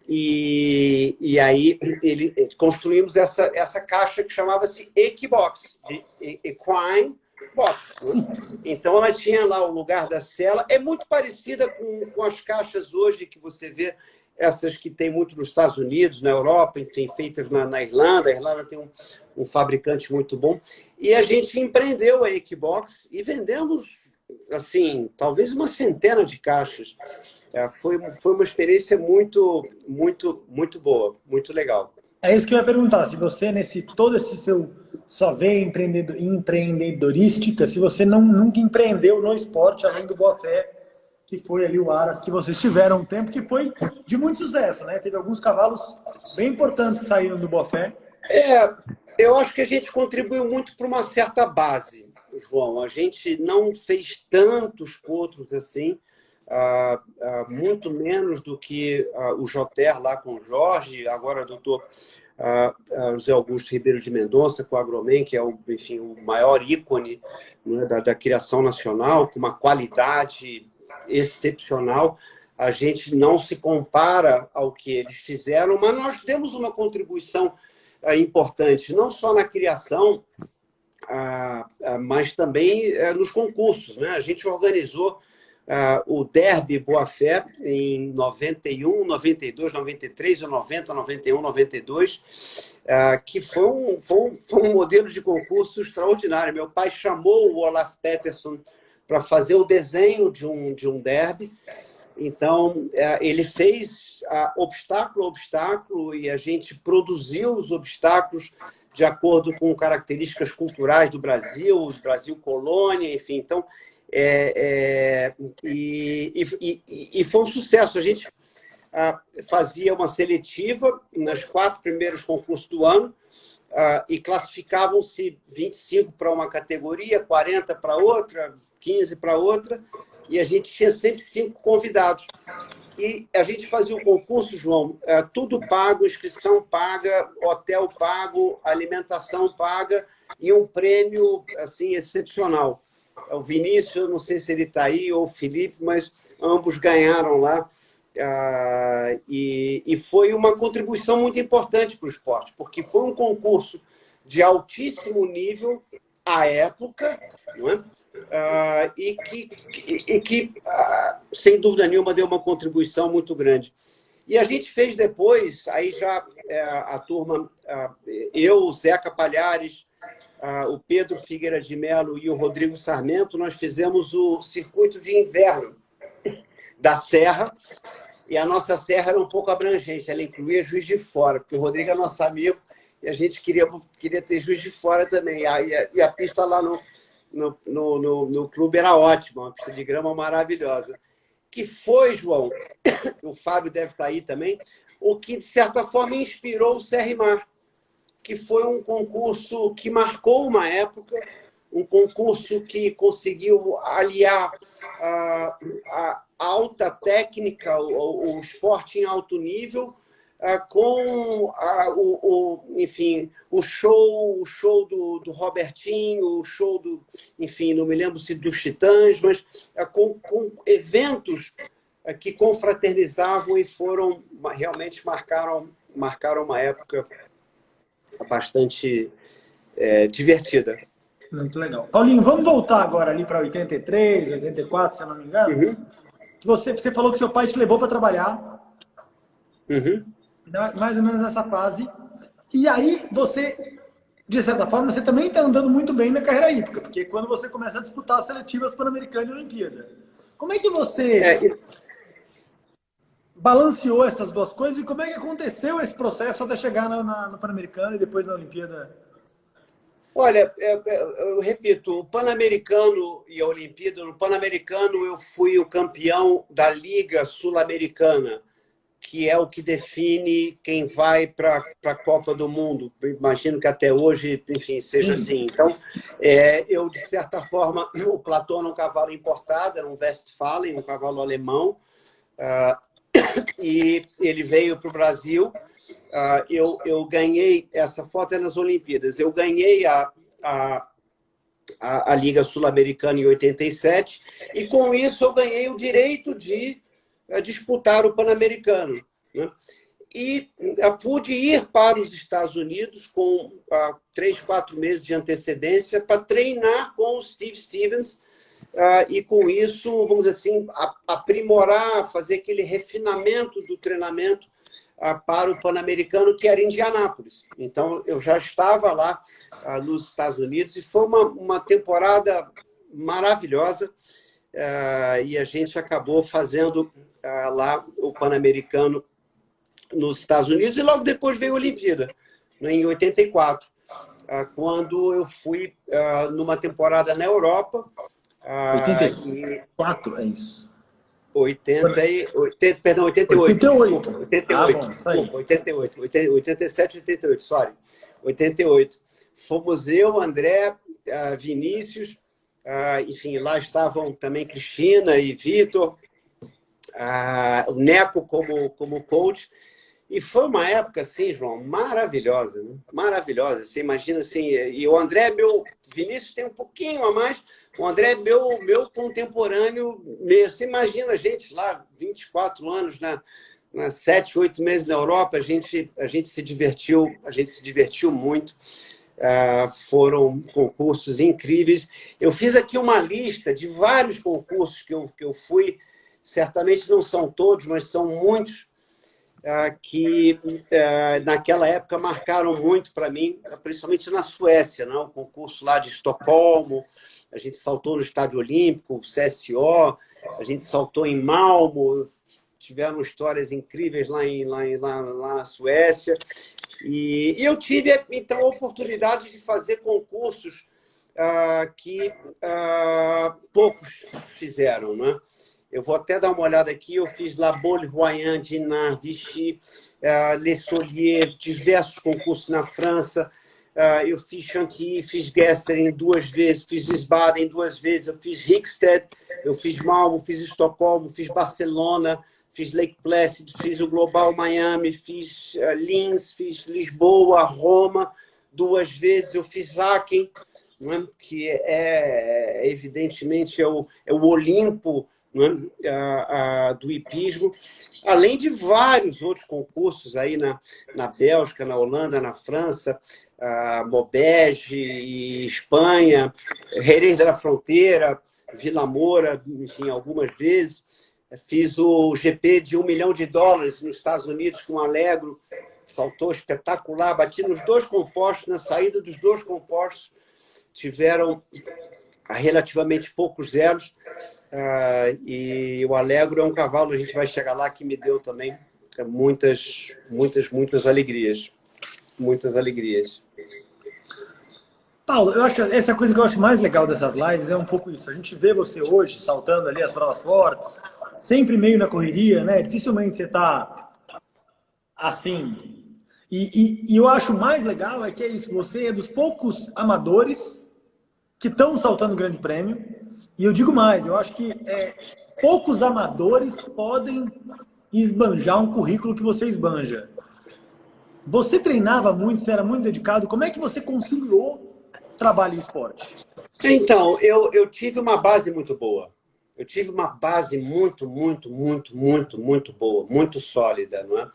E aí construímos essa caixa que chamava-se Equibox, de Equine Box. Né? Então ela tinha lá o lugar da cela. É muito parecida com as caixas hoje que você vê, essas que tem muito nos Estados Unidos, na Europa, enfim, feitas na Irlanda. A Irlanda tem um fabricante muito bom. E a gente empreendeu a Equibox e vendemos, assim, talvez uma centena de caixas. Foi uma experiência muito boa, muito legal.
É isso que eu ia perguntar, se você, todo esse seu só vê empreendedorística, se você nunca empreendeu no esporte, além do Boafé, que foi ali o Aras, que vocês tiveram um tempo, que foi de muito sucesso, né? Teve alguns cavalos bem importantes que saíram do Boafé.
Eu acho que a gente contribuiu muito para uma certa base, João. A gente não fez tantos potros assim, muito menos do que o Joter lá com o Jorge, agora o doutor José Augusto Ribeiro de Mendonça, com o Agromen, que é enfim, o maior ícone, né, da criação nacional, com uma qualidade excepcional. A gente não se compara ao que eles fizeram, mas nós demos uma contribuição importante, não só na criação, mas também nos concursos, né? A gente organizou o Derby Boafé em 91, 92, 93, 90, 91, 92, que foi um modelo de concurso extraordinário. Meu pai chamou o Olaf Pettersson para fazer o desenho de um derby. Então, ele fez obstáculo a obstáculo e a gente produziu os obstáculos de acordo com características culturais do Brasil colônia, enfim. Então, foi um sucesso. A gente fazia uma seletiva nos 4 primeiros concursos do ano e classificavam-se 25 para uma categoria, 40 para outra, 15 para outra, e a gente tinha sempre 5 convidados. E a gente fazia o concurso, João, tudo pago, inscrição paga, hotel pago, alimentação paga e um prêmio assim excepcional. O Vinícius, não sei se ele está aí, ou o Felipe, mas ambos ganharam lá. E foi uma contribuição muito importante para o esporte, porque foi um concurso de altíssimo nível à época, não é? E que, sem dúvida nenhuma, deu uma contribuição muito grande. E a gente fez depois, aí já a turma, eu, o Zeca Palhares, o Pedro Figueira de Melo e o Rodrigo Sarmento, nós fizemos o circuito de inverno da Serra, e a nossa serra era um pouco abrangente, ela incluía Juiz de Fora, porque o Rodrigo é nosso amigo e a gente queria ter Juiz de Fora também. E a pista lá no clube era ótima, uma pista de grama maravilhosa. Que foi, João, o Fábio deve estar aí também, o que, de certa forma, inspirou o Serra e Mar, que foi um concurso que marcou uma época, um concurso que conseguiu aliar a alta técnica, o esporte em alto nível, com enfim, o show do Robertinho, o show enfim, não me lembro se dos Titãs, mas com eventos que confraternizavam e realmente marcaram uma época bastante divertida.
Muito legal. Paulinho, vamos voltar agora ali para 83, 84, se eu não me engano.
Uhum.
Você falou que seu pai te levou para trabalhar.
Uhum.
Mais ou menos nessa fase. E aí você, de certa forma, você também está andando muito bem na carreira hípica, porque quando você começa a disputar as seletivas Pan-Americana e Olimpíada. Como é que você balanceou essas duas coisas e como é que aconteceu esse processo até chegar no Pan-Americano e depois na Olimpíada?
Olha, eu repito, o Pan-Americano e a Olimpíada, no Pan-Americano eu fui o campeão da Liga Sul-Americana, que é o que define quem vai para a Copa do Mundo. Imagino que até hoje, enfim, seja assim. Então, eu, de certa forma, o Platão era um cavalo importado, era um Westphalen, um cavalo alemão, e ele veio para o Brasil. Eu ganhei, essa foto é nas Olimpíadas, eu ganhei a Liga Sul-Americana em 87, e com isso eu ganhei o direito de disputar o Pan-Americano, né? E pude ir para os Estados Unidos com 3, 4 meses de antecedência para treinar com o Steve Stevens, e com isso, vamos dizer assim, aprimorar, fazer aquele refinamento do treinamento para o Pan-Americano, que era em Indianápolis. Então, eu já estava lá nos Estados Unidos e foi uma temporada maravilhosa. e a gente acabou fazendo lá o Pan-Americano nos Estados Unidos, e logo depois veio a Olimpíada, né, em 84, quando eu fui numa temporada na Europa.
84, é isso?
88.
88.
Desculpa, 88.
Bom, isso aí.
Desculpa, 88. 87, 88, sorry. 88. Fomos eu, André, Vinícius, enfim, lá estavam também Cristina e Vitor, o Neco como coach. E foi uma época, assim, João, maravilhosa, né? Maravilhosa. Você imagina, assim, e o André, Vinícius tem um pouquinho a mais, o André é meu contemporâneo mesmo. Você imagina a gente lá, 24 anos, na 7, 8 meses na Europa, a gente se divertiu muito. Foram concursos incríveis. Eu fiz aqui uma lista de vários concursos que eu fui. Certamente não são todos, mas são muitos que naquela época marcaram muito para mim, principalmente na Suécia, né? O concurso lá de Estocolmo, a gente saltou no Estádio Olímpico, o CSO, a gente saltou em Malmo, tiveram histórias incríveis lá na Suécia. E eu tive, então, a oportunidade de fazer concursos que poucos fizeram, né? Eu vou até dar uma olhada aqui. Eu fiz La Baule-Royan, Dinard, Vichy, Les Soliers, diversos concursos na França. Eu fiz Chantilly, fiz Gesteren 2 vezes, fiz Wiesbaden 2 vezes, eu fiz Rickstead, eu fiz Malmo, fiz Estocolmo, fiz Barcelona, fiz Lake Placid, fiz o Global Miami, fiz Linz, fiz Lisboa, Roma 2 vezes, eu fiz Aachen, né, que evidentemente é o Olimpo, né, do hipismo, além de vários outros concursos aí na Bélgica, na Holanda, na França, Maubeuge, Espanha, Jerez da Fronteira, Vila Moura, enfim, algumas vezes. Fiz o GP de $1 milhão nos Estados Unidos com o Allegro, saltou espetacular, bati nos 2 compostos, na saída dos 2 compostos tiveram relativamente poucos zeros, e o Allegro é um cavalo, a gente vai chegar lá, que me deu também muitas alegrias. Muitas alegrias.
Paulo, eu acho essa coisa que eu acho mais legal dessas lives é um pouco isso. A gente vê você hoje saltando ali as provas fortes, sempre meio na correria, né? Dificilmente você tá assim. E eu acho mais legal é que é isso. Você é dos poucos amadores que estão saltando o Grande Prêmio. E eu digo mais, eu acho que poucos amadores podem esbanjar um currículo que você esbanja. Você treinava muito, você era muito dedicado. Como é que você conciliou trabalho e esporte?
Então, eu tive uma base muito boa. Eu tive uma base muito boa, muito sólida, não é?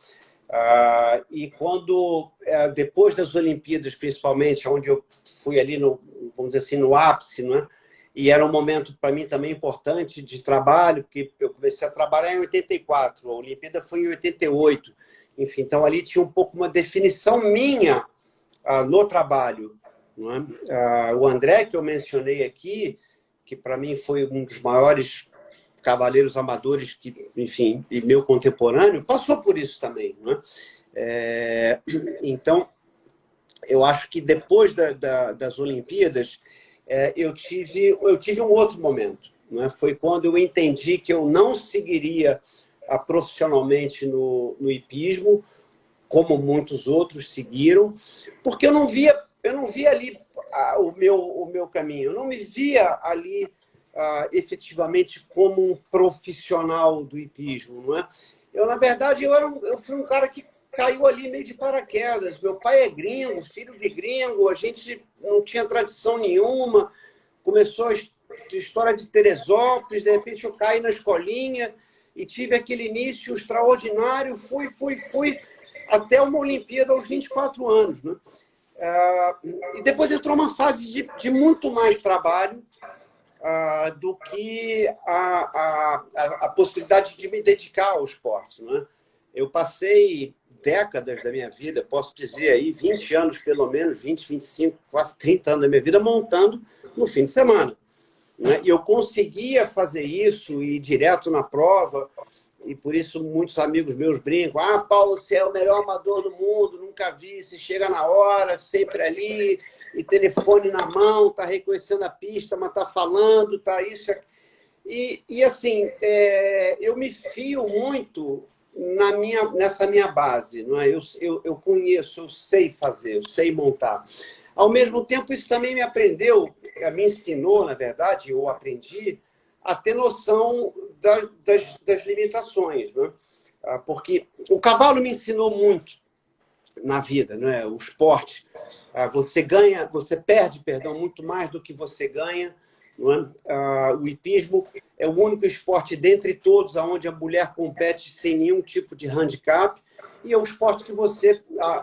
E quando, depois das Olimpíadas, principalmente, onde eu fui ali, vamos dizer assim, no ápice, não é? E era um momento, para mim, também importante de trabalho, porque eu comecei a trabalhar em 84, a Olimpíada foi em 88. Enfim, então ali tinha um pouco uma definição minha no trabalho. Não é? O André, que eu mencionei aqui, que para mim foi um dos maiores cavaleiros amadores, que, enfim, e meu contemporâneo, passou por isso também. Não é? Então, eu acho que depois das Olimpíadas, eu tive um outro momento. Não é? Foi quando eu entendi que eu não seguiria profissionalmente no hipismo, como muitos outros seguiram, porque eu não via ali o meu caminho. Eu não me via ali efetivamente como um profissional do hipismo. Não é? Na verdade, eu fui um cara que caiu ali meio de paraquedas. Meu pai é gringo, filho de gringo, a gente não tinha tradição nenhuma. Começou a história de Teresópolis, de repente eu caí na escolinha e tive aquele início extraordinário, fui até uma Olimpíada aos 24 anos. Né? E depois entrou uma fase de muito mais trabalho do que a possibilidade de me dedicar ao esporte. Né? Eu passei décadas da minha vida, posso dizer aí, 20 anos pelo menos, 20, 25, quase 30 anos da minha vida, montando no fim de semana. né? E eu conseguia fazer isso e ir direto na prova, e por isso muitos amigos meus brincam: ah, Paulo, você é o melhor amador do mundo, nunca vi, você chega na hora, sempre ali, e telefone na mão, tá reconhecendo a pista, mas tá falando, tá isso. E assim, eu me fio muito nessa minha base, não é? Eu conheço, eu sei fazer, eu sei montar. Ao mesmo tempo, isso também me ensinou, na verdade, eu aprendi a ter noção das limitações, né? Porque o cavalo me ensinou muito na vida, né? O esporte. Você perde, perdão, muito mais do que você ganha. Não é? O hipismo é o único esporte dentre todos onde a mulher compete sem nenhum tipo de handicap, e é um esporte que você,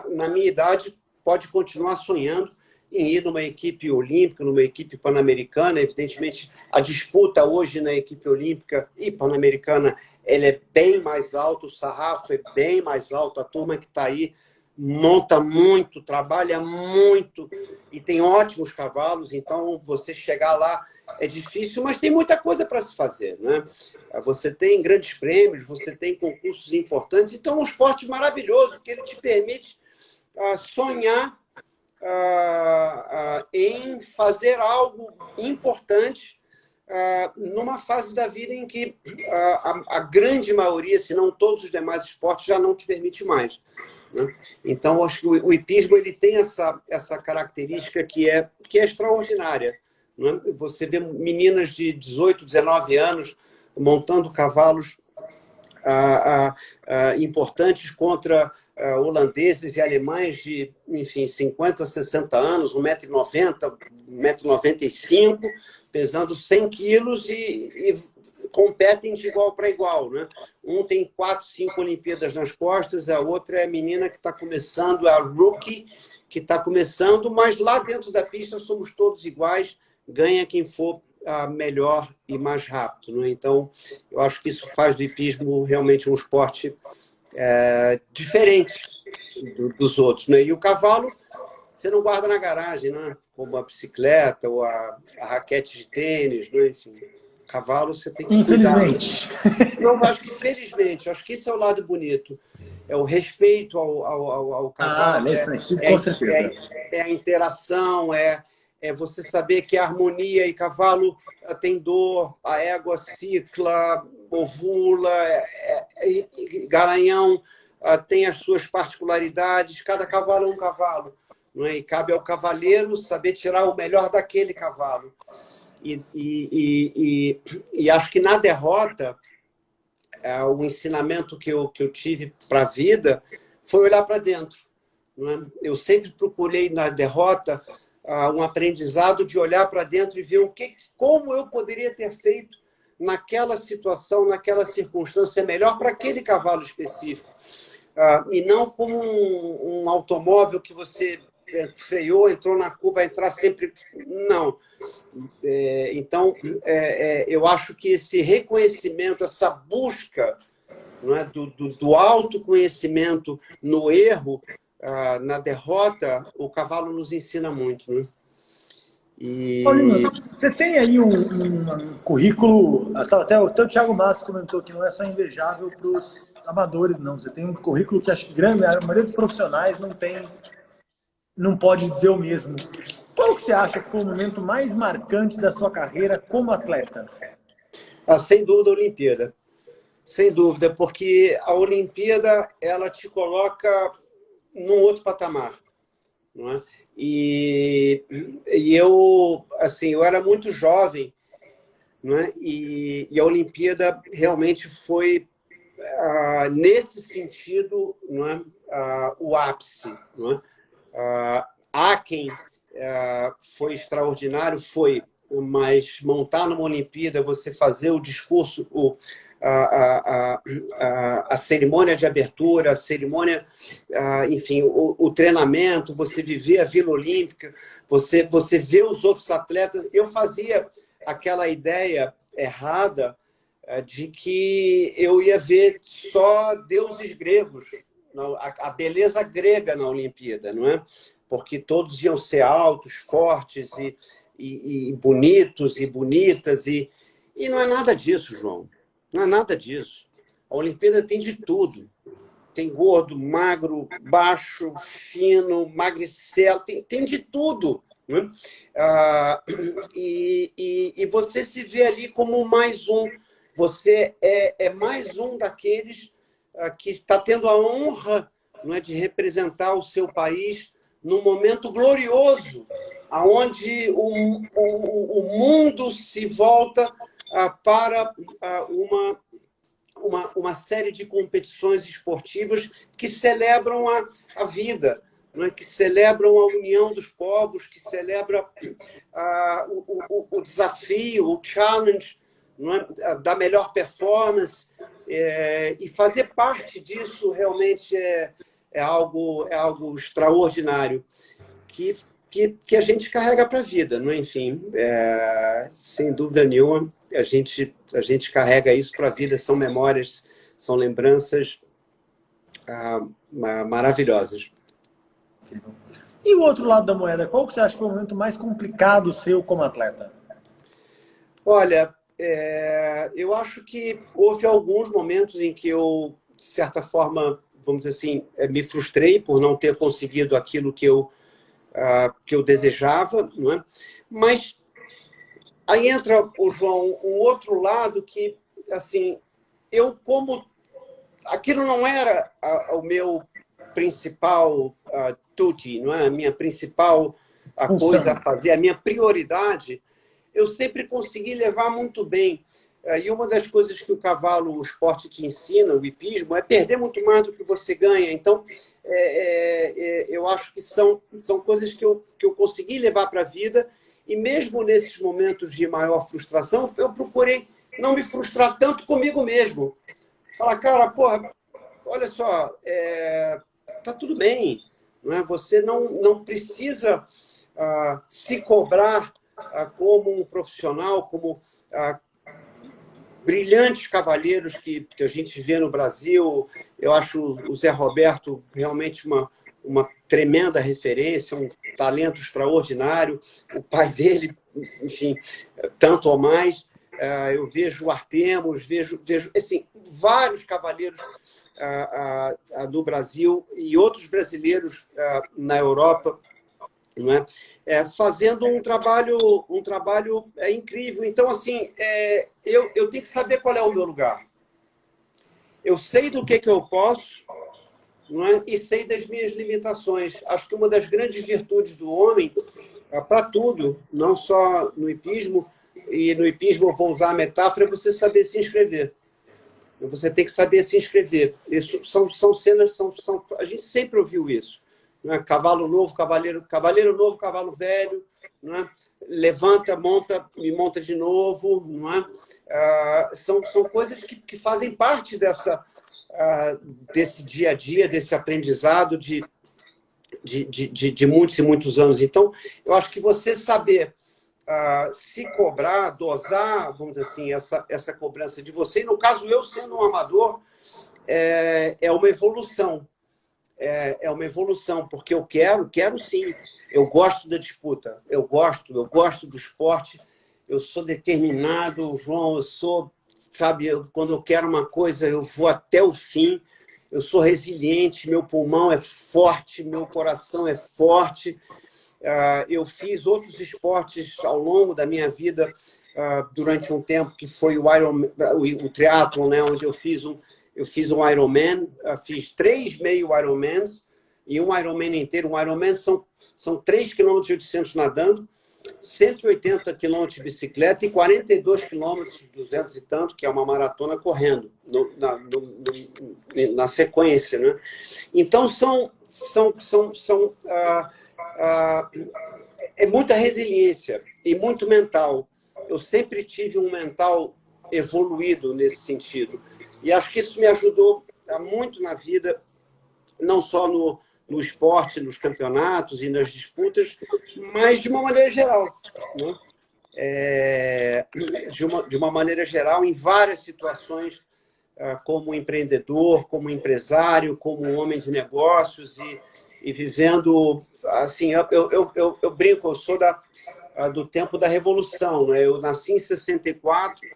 na minha idade, pode continuar sonhando em ir numa equipe olímpica, numa equipe pan-americana. Evidentemente, a disputa hoje na equipe olímpica e pan-americana ela é bem mais alta, o sarrafo é bem mais alto, a turma que está aí monta muito, trabalha muito e tem ótimos cavalos, então você chegar lá é difícil, mas tem muita coisa para se fazer, né? Você tem grandes prêmios, você tem concursos importantes, então é um esporte maravilhoso, que ele te permite sonhar em fazer algo importante numa fase da vida em que a grande maioria, se não todos os demais esportes, já não te permite mais, né? Então, acho que o hipismo ele tem essa característica que é extraordinária, né? Você vê meninas de 18, 19 anos montando cavalos importantes contra holandeses e alemães de, enfim, 50, 60 anos, 1,90 m, 1,95 m, pesando 100 quilos e competem de igual para igual, né? Um tem 4, 5 Olimpíadas nas costas, a outra é a menina que está começando, a rookie que está começando, mas lá dentro da pista somos todos iguais, ganha quem for melhor e mais rápido, né? Então, eu acho que isso faz do hipismo realmente um esporte diferente dos outros, né? E o cavalo, você não guarda na garagem, né? Como a bicicleta ou a raquete de tênis, né? Enfim, cavalo você tem que
Infelizmente.
cuidar. Eu acho que, felizmente, acho que esse é o lado bonito. É o respeito ao cavalo,
com certeza.
é a interação, é você saber que a harmonia e cavalo tem dor, a égua cicla, ovula, garanhão tem as suas particularidades, cada cavalo é um cavalo, não é? E cabe ao cavaleiro saber tirar o melhor daquele cavalo. E acho que na derrota, o ensinamento que eu tive para a vida foi olhar para dentro, não é? Eu sempre procurei na derrota um aprendizado de olhar para dentro e ver como eu poderia ter feito naquela situação, naquela circunstância melhor para aquele cavalo específico. E não como um automóvel que você freou, entrou na curva, vai entrar sempre... Não. Então, eu acho que esse reconhecimento, essa busca, não é, do autoconhecimento no erro, na derrota, o cavalo nos ensina muito, né?
Paulinho, você tem aí um currículo, até o Thiago Matos comentou que não é só invejável para os amadores, não. Você tem um currículo que acho que a maioria dos profissionais não pode dizer o mesmo. Qual que você acha que foi o momento mais marcante da sua carreira como atleta?
Sem dúvida, a Olimpíada. Sem dúvida, porque a Olimpíada ela te coloca num outro patamar, não é? E eu, assim, eu era muito jovem, não é? E a Olimpíada realmente foi, nesse sentido, não é? O ápice, não é? Aachen foi extraordinário, mas montar numa Olimpíada, você fazer o discurso, a cerimônia de abertura, a cerimônia, enfim, o treinamento, você viver a Vila Olímpica, você ver os outros atletas. Eu fazia aquela ideia errada de que eu ia ver só deuses gregos, a beleza grega na Olimpíada, não é? Porque todos iam ser altos, fortes e bonitos e bonitas. E não é nada disso, João. Não é nada disso. A Olimpíada tem de tudo. Tem gordo, magro, baixo, fino, magricelo, tem de tudo. Né? E você se vê ali como mais um. Você é mais um daqueles que está tendo a honra, não é, de representar o seu país num momento glorioso, onde o mundo se volta para uma série de competições esportivas que celebram a vida, não é? Que celebram a união dos povos, que celebra o desafio, o challenge, não é? Da melhor performance. E fazer parte disso realmente é algo extraordinário que a gente carrega para a vida, não é? Enfim, sem dúvida nenhuma, a gente carrega isso para a vida. São memórias, são lembranças maravilhosas.
E o outro lado da moeda, qual que você acha que foi o momento mais complicado seu como atleta?
Olha, eu acho que houve alguns momentos em que eu, de certa forma, vamos dizer assim, me frustrei por não ter conseguido aquilo que eu desejava, não é? Mas aí entra, o João, um outro lado que, assim, aquilo não era o meu principal tutti, não é? A minha principal coisa a fazer, a minha prioridade, eu sempre consegui levar muito bem. E uma das coisas que o esporte te ensina, o hipismo, é perder muito mais do que você ganha. Então, eu acho que são coisas que eu consegui levar para a vida. E mesmo nesses momentos de maior frustração, eu procurei não me frustrar tanto comigo mesmo. Falar, cara, porra, olha só, tá tudo bem. Não é? Você não precisa se cobrar como um profissional, como brilhantes cavalheiros que a gente vê no Brasil. Eu acho o Zé Roberto realmente uma tremenda referência, um talento extraordinário. O pai dele, enfim, tanto ou mais. Eu vejo o Artemos, vejo assim, vários cavaleiros do Brasil e outros brasileiros na Europa, não é? Fazendo um trabalho incrível. Então, assim, eu tenho que saber qual é o meu lugar. Eu sei do que eu posso, não é? E sei das minhas limitações. Acho que uma das grandes virtudes do homem, para tudo, não só no hipismo, e no hipismo eu vou usar a metáfora, é você saber se inscrever. Você tem que saber se inscrever. Isso são cenas, a gente sempre ouviu isso. Não é? Cavalo novo, cavaleiro novo, cavalo velho, não é? Levanta, monta, me monta de novo, não é? São coisas que fazem parte desse dia a dia, desse aprendizado de muitos e muitos anos. Então, eu acho que você saber se cobrar, dosar, vamos dizer assim, essa cobrança de você, e no caso eu sendo um amador, é uma evolução. É uma evolução, porque eu quero sim. Eu gosto da disputa, eu gosto do esporte, eu sou determinado, João, eu sou, sabe, quando eu quero uma coisa, eu vou até o fim, eu sou resiliente, meu pulmão é forte, meu coração é forte. Eu fiz outros esportes ao longo da minha vida, durante um tempo, que foi o triatlon, né, onde eu fiz um Ironman, fiz 3 meio Ironmans e um Ironman inteiro. Um Ironman são 3,8 km nadando, 180 km de bicicleta e 42 km, 200 e tanto, que é uma maratona correndo na sequência, né? Então, é muita resiliência e muito mental. Eu sempre tive um mental evoluído nesse sentido. E acho que isso me ajudou muito na vida, não só no esporte, nos campeonatos e nas disputas, mas de uma maneira geral. Né? De uma maneira geral, em várias situações, como empreendedor, como empresário, como homem de negócios e vivendo... Assim, eu brinco, eu sou do tempo da Revolução, né? Eu nasci em 64,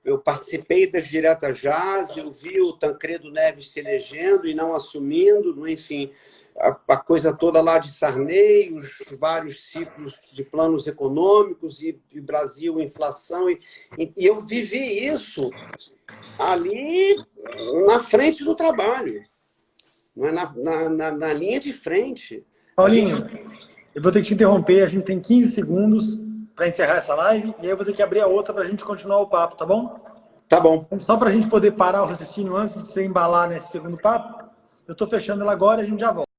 eu participei das diretas jazz, eu vi o Tancredo Neves se elegendo e não assumindo, enfim, a coisa toda lá de Sarney, os vários ciclos de planos econômicos e Brasil, inflação, e eu vivi isso ali na frente do trabalho, não é? Na linha de frente.
Paulinho, eu vou ter que te interromper, a gente tem 15 segundos para encerrar essa live, e aí eu vou ter que abrir a outra para a gente continuar o papo, tá bom?
Tá bom.
Só para a gente poder parar o raciocínio antes de você embalar nesse segundo papo, eu estou fechando ela agora e a gente já volta.